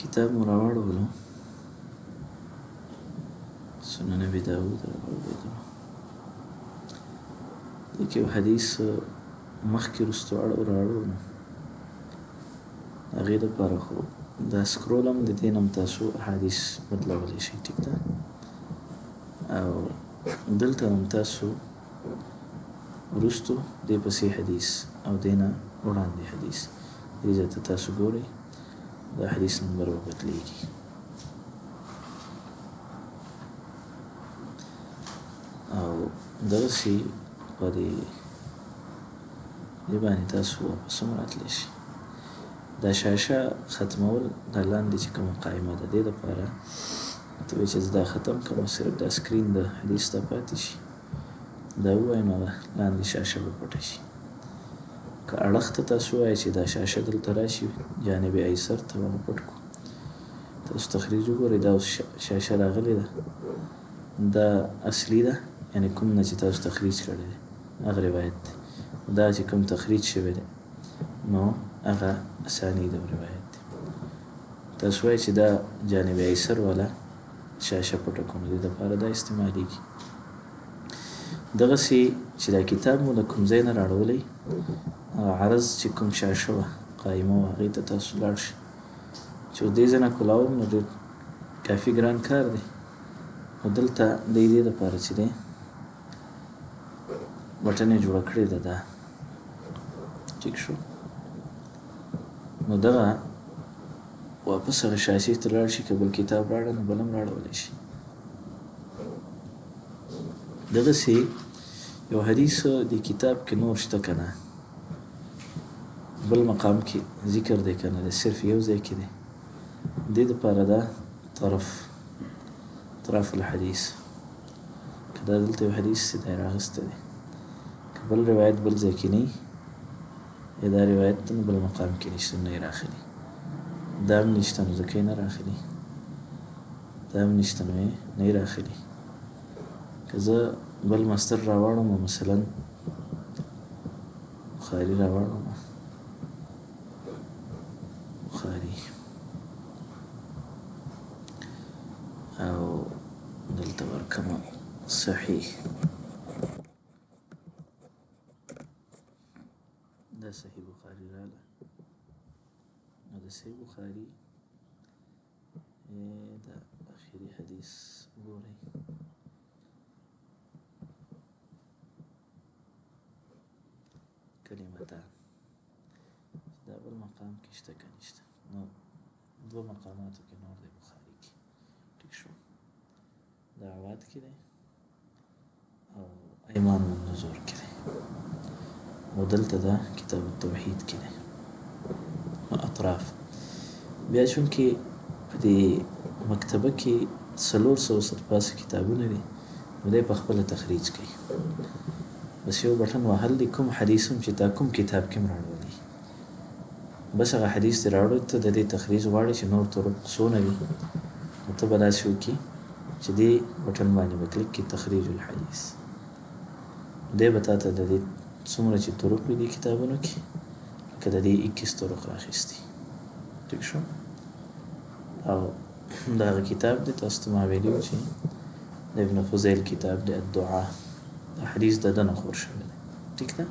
کتاب مو راوړولو سنن ابي داود راوړلو دغه یو حدیث مخکې رستو راوړو نو هغې دپاره خو دا سکرول هم د دې نه هم تاسو احادیث بدلولی شئ ټیک ده او دلته هم تاسو وروستو دې پسې حدیث او دې نه وړاندې حدیث دې ځای ته تاسو ګورئ دا حدیث نمبر به بدلیږي او دغسې په دې باندې تاسو واپس هم راتلی شئ دا شاشه ختمول دا لاندې چې کومه قائمه ده دې دپاره ته وایي چې زه دا ختم کړم صرف دا سکرین د حدیث ته پاتې شي دا ووایي نو لاندې شاشه به پټه شي که اړخ ته تاسو وایئ چې دا شاشه دلته راشي جانب ایسر ته به پټ کړو تاسو تخریج وګورئ دا اوس شاشه راغلې ده دا اصلي ده یعنې کوم نه چې تاسو تخریج کړی دی هغه روایت دی دا چې کوم تخریج شوی دی نو هغه ثاني د روایت دی تاسو وایئ چې دا جانب ایسر والا شاشه پټه کړو دې دپاره دا استعمالیږي دغسې چې دا کتاب مو د کوم ځای نه راوړلی عرض چې کوم شاشه وه قایمه وه هغې ته تاسو لاړ شئ چې اوس دې ځای نه کولاوم نو ډېر کافي ګران کار دی خو دلته د دې دپاره چې دی بټن یې جوړه کړې ده دا ټیک شو نو دغه واپس هغه شاشې ته لاړ شي که بل کتاب راوړه نو بل هم راوړولی شي دغسې یو حدیث د کتاب کې نور شته که نه بل مقام کې ذکر دی که نه دی صرف یو ځای کې دی دې دپاره دا طرف الحدیث که دا دلته یو حدیث چې دی راغسته دی که بل روایت بل ځای کې نه یا دا روایت نو بل مقام کې نشته نه یې راخلي دا هم نشته نو ځکه یې نه راخلي دا هم نشته نو یې نه یې راخلي که زه بل مصدر راوړم مثلا بخاري راوړم بخاري او دلته ورکم صحیح دا صحیح بخاري راله نو د صحیح بخاري دا اخري حدیث ګورئ کلمتان دا بل مقام کې شته که نشته نو دوه مقاماتو کې نور دی بخاري کې ټیک شو دا عواد کې دی او ایمان والنذور کې دی او دلته دا کتاب التوحید کې دی اطراف بیا چونکې په دې مکتبه کې 400 کتابونه دي نو دی په خپله تخریج کوي بس یو بټن وهل دی کوم حدیث هم چې تا کوم کتاب کې هم راوړلی بس هغه حدیث دې راوړی ته د دې تخریج غواړې چې نور طرق څونه دي نو ته به داسې وکړي چې دې بټن باندې به کلیک کړي تخریج الحدیث دی به تا ته د دې څومره چې طرق وي دې کتابونو کې لکه د دې 21 طرق راخیستي ټیک شو او د هغه کتاب دی تاسو ته ما ویلي وو چې د ابن فضیل کتاب دی الدعا دا حدیث د دنه خور شوی دی ټیک ده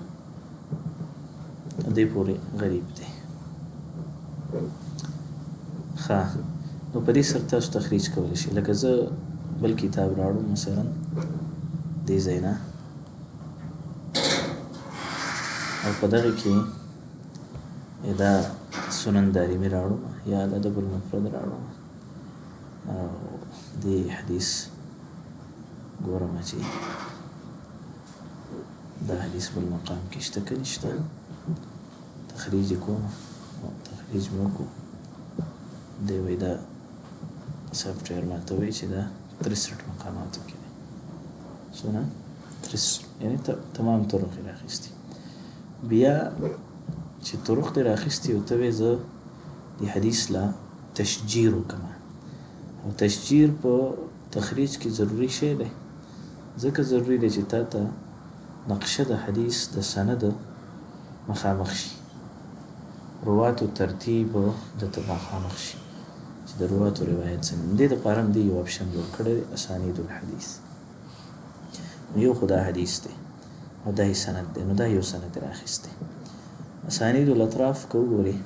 دې پورې غریب دی ښه نو په دې سره تاسو تخریج کولی شئ لکه زه بل کتاب راوړم مثلا دې ځای نه او په دغه کې دا سنن دارمي راوړم یا الادب المفرد راوړم او دې حدیث ګورم چې دا حدیث بل مقام کې شته که نشته تخریج کوم تخریج مې وکړو دی وایي دا سافټویر ماته وایي چې دا 63 مقاماتو کې دی څونه 63 یعنې تمام طرق یې راخیستي بیا چې طرق دې راخیستي او ته وایې زه د حدیث لا تشجیر وکړم او تشجیر په تخریج کې ضروري شی دی ځکه ضروري دی چې تا ته نقشه د حدیث د سند مخامخ شي رواتو ترتیب د تباخانخ شي چې د رواتو روایت څنګه دې دپاره هم دې یو اپشن جوړ کړی دی اسانید الحدیث. یو خو دا حدیث دی او دا یې سند دی، نو دا یو سند یې رااخیستی. اسانید الاطراف که وګورې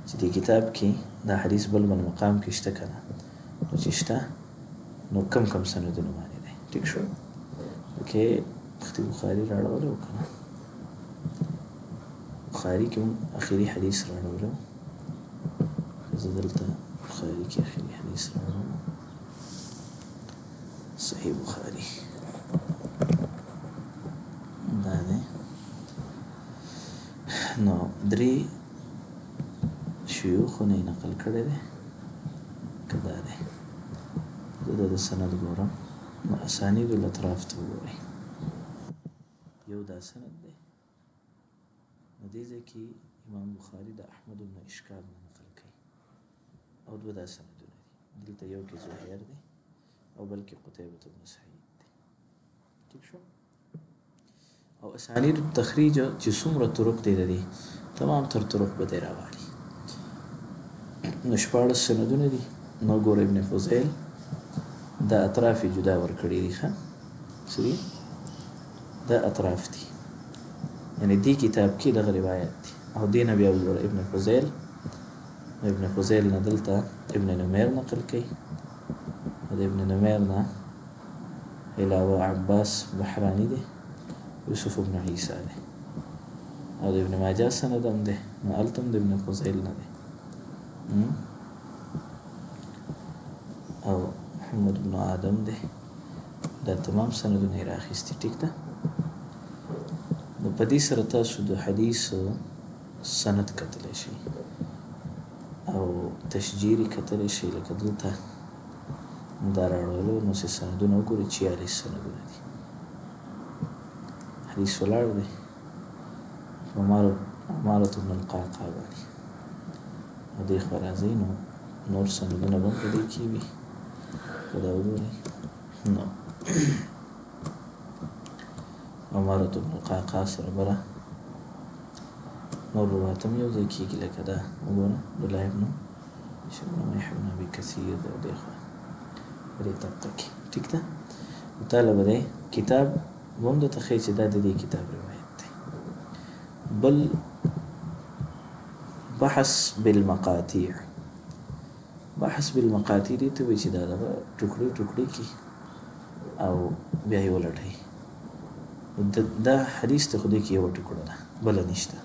چې دې کتاب کې دا حدیث بل مقام کې شته که نه، نو چې شته نو کم کم سندونه باندې دی. ټیک شو. پکې وختي بخاري راړولی و که نه، بخاري کې هم اخري حدیث راړولی و. زه دلته بخاري کې اخري حدیث راوړم، صحیح بخاري دا دی. نو درې شیوخو نه یې نقل کړی دی که دا دی. زه د سند ګورم، نو اسانید الاطراف ته وګورئ. یو دا سند دی، نو دې ځای کې امام بخاري د احمد بن اشکال نه نقل کوي او دوه دا سندونه دي. دلته یو کې زهیر دی او بل کې قتیبة بن سعید دی. ٹھیک شو. او اسانید تخریج چې څومره طرق دی د دې تمام تر طرق به دی راوالي. نو 14 سندونه دي. نو ګور ابن فضیل دا اطراف جدا ورکړي دي. ښه سری دا اطراف دي، یعنی دې کتاب کې دغه روایت دی او دې نه بیا وګوره ابن فضیل. ابن فضیل نه دلته ابن نمیر نقل کوي، د ابن نمیر نه علاوه عباس بحرانی دی، یوسف ابن عیسی دی، او د ابن ماجه سند هم دی، نو هلته هم د ابن فضیل نه دی. او محمد بن آدم دی. دا تمام سندونه یې رااخیستي. ټیک ده. نو په دې سره تاسو د حدیث سند کتلی شئ او تشجیري کتلی شئ. لکه دلته دا راړولو نو چې سندونه وګورئ 46 سندونه دي. حدیث ولاړ دی عمارة بن القعقاع باندې او دې خوا راځئ نو نور سندونه به هم په دې کې وي. که دا وګورئ نو عمارة بن القعقاع سره بره نور روایت هم یو ځای کېږي. لکه دا وګوره عبدالله بن شمرمح بن ابي کثیر دی او دې خوا په دې طبقه کې. ټیک ده. مطالعه به دی کتاب به هم درته ښایي چې دا د دې کتاب روایت دی. بل بحث بالمقاطع. بحث بالمقاطع دې ته وایي چې دا دغه ټوکړې ټوکړې کړي او بیا یې ولټوي. دا حدیث ته خو دې کې یوه ټوکړه ده، بله نشته.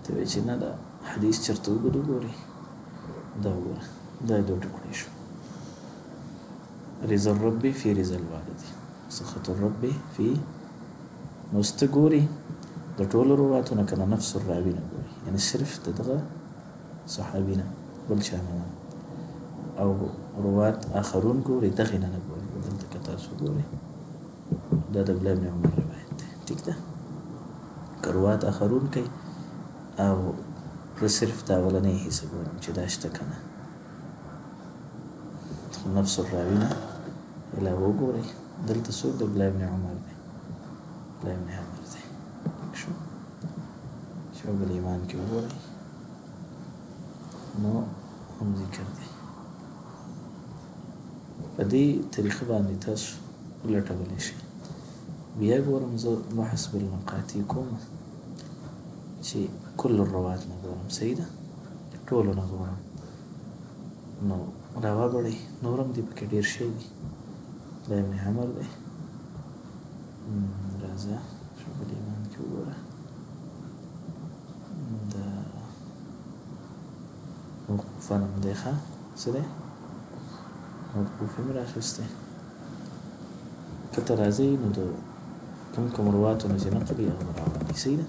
ته وایي چې نه دا حدیث چېرته وګورئ، دا وګوره، دا دوه ټوکړې شو. رضا الرب فی رضا الوالد، سخط الرب فی. نو سته ګوري د ټولو رواتو نه که نه نفس الراوي نه ګوري، یعنې صرف د دغه صحابي نه بل چا نه، او روات آخرون ګوري دغې نه ګوري. دلته که تاسو ګورئ دا د عبدالله بن عمر روایت دی. ټیک ده. که روات آخرون کوي او زه صرف دا اولنۍ حصه ګورم چې دا شته که نه، نفس الراوي نه علاوه وګورئ. دلته څوک د عبدالله بن عمر دی، عبدالله بن عمر دی. ٹھیک شو. شعب الایمان کې وګورئ نو هم ذکر دی. په دې طریقه باندې تاسو ولټولی شئ. بیا ګورم زه بحث بالمقاطع کوم چې کل الروات نه ګورم. صحیح ده. ټولو نه ګورم نو راوبړئ. نور هم دې پکې ډېر شی دي. دا ابن عمر دی. راځه شعب الایمان کې وګوره. دا موقوفا هم دی. ښه څه دی موقوف هم رااخیستی. که ته راځئ نو د کوم کوم رواتو نه چې نقل یې هغه راوالي. صحیح ده.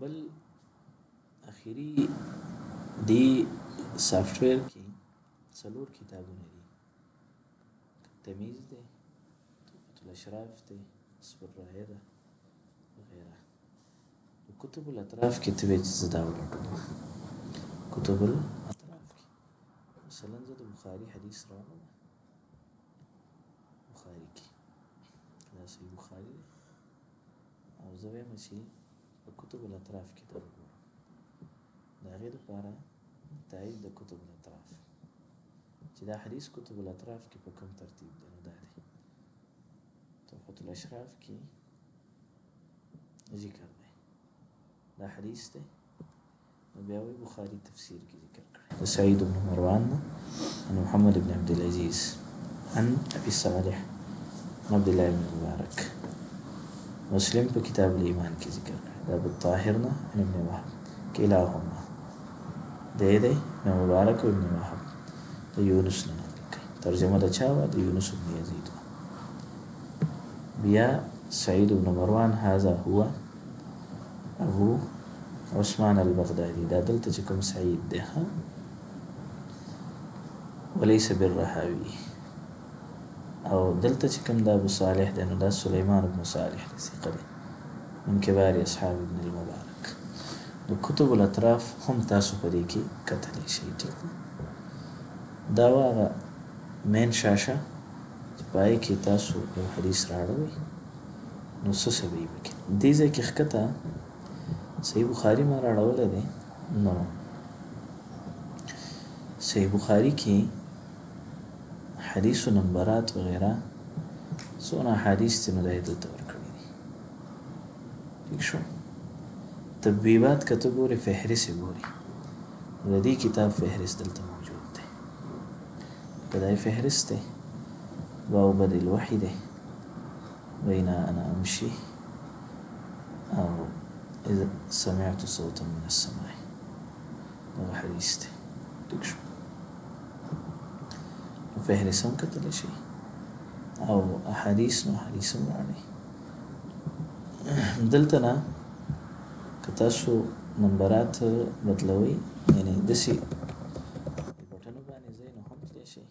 بل اخري دې سافټویر کې 4 کتابونه دي. تمیز دی، تحفة الاشراف دی، حسب الرایه ده وغیره. کتب الاطراف کې ته وایې چې زه دا ولټوم. کتب الاطراف کې مثلا زه د بخاري حدیث راوړم. بخاري کې دا صحیح بخاري دی او زه وایم چې په کتب الاطراف کې ته وګورو د هغې دپاره تایید د کتب الاطراف چې دا حدیث کتب الاطراف کې په کوم ترتیب دی نو دا دی تحفة الاشراف کې ذکر دی دا حدیث دی نو بیا وایي بخاري تفسیر کې ذکر کړی د سعید بن مروان نه عن محمد بن عبد العزيز عن ابي صالح عن عبد الله بن مبارك مسلم په کتاب الایمان کې ذکر کړی دا ابو الطاهر نه عن ابن وهب کلاهما دی ابن مبارک او ابن وهب د یونس نه نقل کوي ترجمه د چا وه د یونس بن یزید بیا سعید بن مروان هذا هو ابو عثمان البغدادي دا دلته چې کوم سعید دی وليس بالرهاوي او دلته چې کوم د ابو صالح دی نو دا سلیمان بن صالح دی ثقه دی من کبار اصحاب ابن المبارک د کتب الاطراف هم تاسو په دې کې کتلی شئ ټیک دا هغه مین شاشه چې په هغې کې تاسو یو حدیث راوړئ نو څه څه به یې پکې دې ځای کې ښکته صحیح بخاري ما راوړلی دی نو صحیح بخاري کې حدیث و نمبرات وغیره څونه احادیث دي نو دا یې دلته ورکړي دي ټیک شو تبویبات که ته ګورې فهرست یې ګورې د دې کتاب فهرست دلته موجود دی که دا یې فهرست دی باب بدء الوحی دی بین انا امشي او اذا سمعت صوتا من السماء دا حدیث دی ټیک شو فهرست هم کتلی شي او احادیث نو حدیث هم راړي دلته نه که تاسو نمبرات بدلوئ یعنې داسې بټنو باندې ځئ نو هم تلی شئ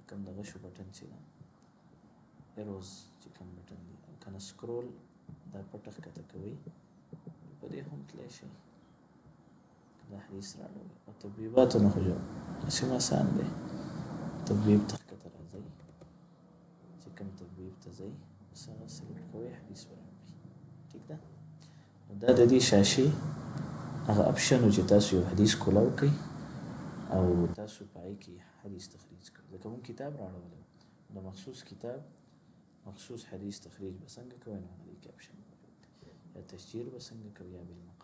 کوم دغه شو بټن چې ده ایروز چې کوم بټن دی او که نه سکرول دا پټه ښکته کوئ په دې هم تلی شئ دا حدیث راړو او تبویباتو نه خو هسې آسان دی تبویب ته ښکته راځئ چې کوم تبویب ته ځئ بس هغه سلیکټ کوئ حدیث به راوړي ټیک ده نو دا د دې شاشې هغه اپشن و چې تاسو یو حدیث کولاو کړئ او تاسو په هغې کې حدیث تخریج کړئ ځکه مونږ کتاب راوړلی د مخصوص کتاب مخصوص حدیث تخریج به څنګه کوئ نو هغې کې اپشن موجود دی یا تشجیر به څنګه کوئ یا بالمقام